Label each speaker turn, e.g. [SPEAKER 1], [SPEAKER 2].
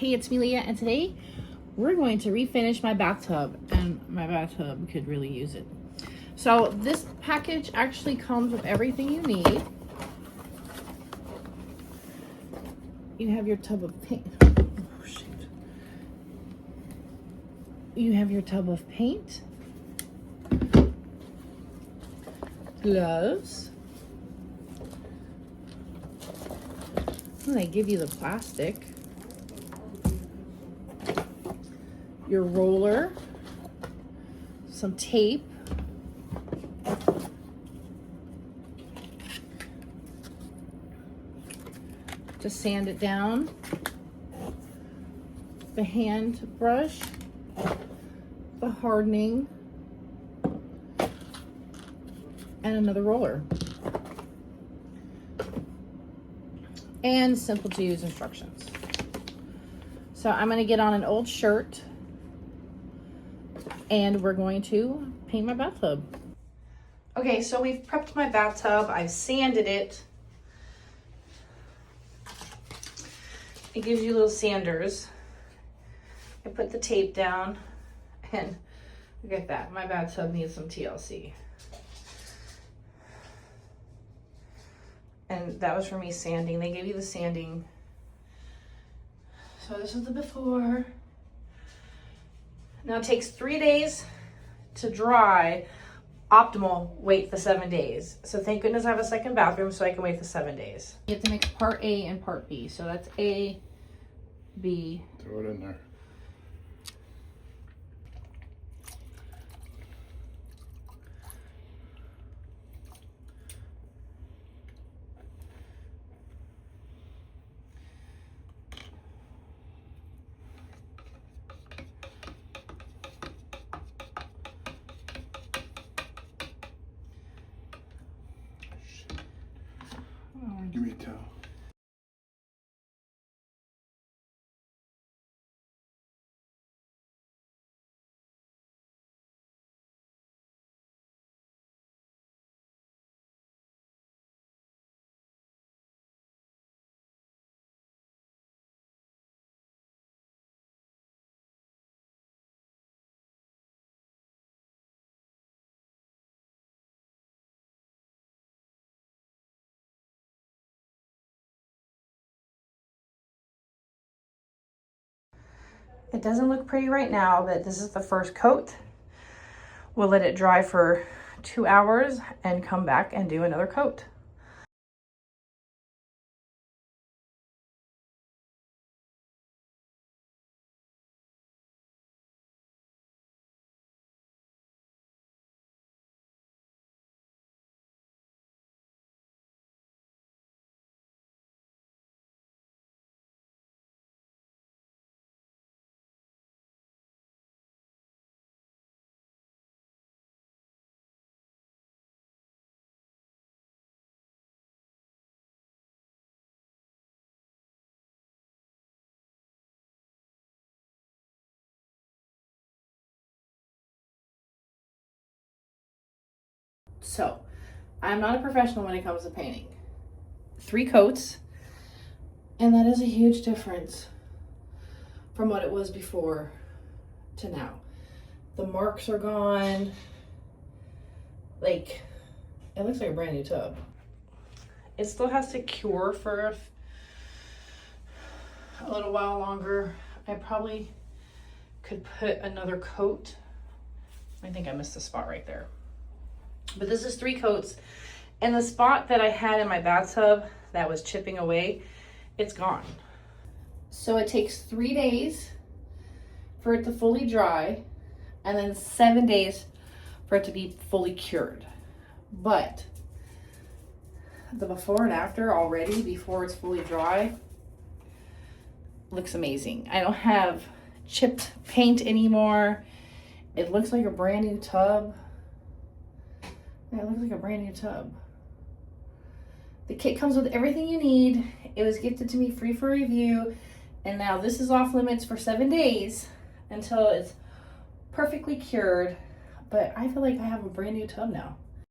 [SPEAKER 1] Hey, it's me, Leah, and today we're going to refinish my bathtub, and my bathtub could really use it. So this package actually comes with everything you need. You have your tub of paint. Oh, shit. You have your tub of paint, gloves, and they give you the plastic, your roller, some tape, to sand it down, the hand brush, the hardening, and another roller, and simple to use instructions. So I'm going to get on an old shirt and we're going to paint my bathtub. Okay, so we've prepped my bathtub. I've sanded it. It gives you little sanders. I put the tape down and look at that. My bathtub needs some TLC. And that was for me sanding. They gave you the sanding. So this is the before. Now it takes 3 days to dry. Optimal, wait the 7 days. So thank goodness I have a second bathroom so I can wait the 7 days. You have to mix part A and part B. So that's A, B.
[SPEAKER 2] Throw it in there. Give me a towel.
[SPEAKER 1] It doesn't look pretty right now, but this is the first coat. We'll let it dry for 2 hours and come back and do another coat. So, I'm not a professional when it comes to painting. 3 coats, and that is a huge difference from what it was before to now. The marks are gone. Like, it looks like a brand new tub. It still has to cure for a little while longer. I probably could put another coat. I think I missed a spot right there. But this is 3 coats, and the spot that I had in my bathtub that was chipping away, it's gone. So it takes 3 days for it to fully dry, and then 7 days for it to be fully cured. But the before and after already, before it's fully dry, looks amazing. I don't have chipped paint anymore. It looks like a brand new tub. Yeah, it looks like a brand new tub. The kit comes with everything you need. It was gifted to me free for review. And now this is off limits for 7 days until it's perfectly cured. But I feel like I have a brand new tub now.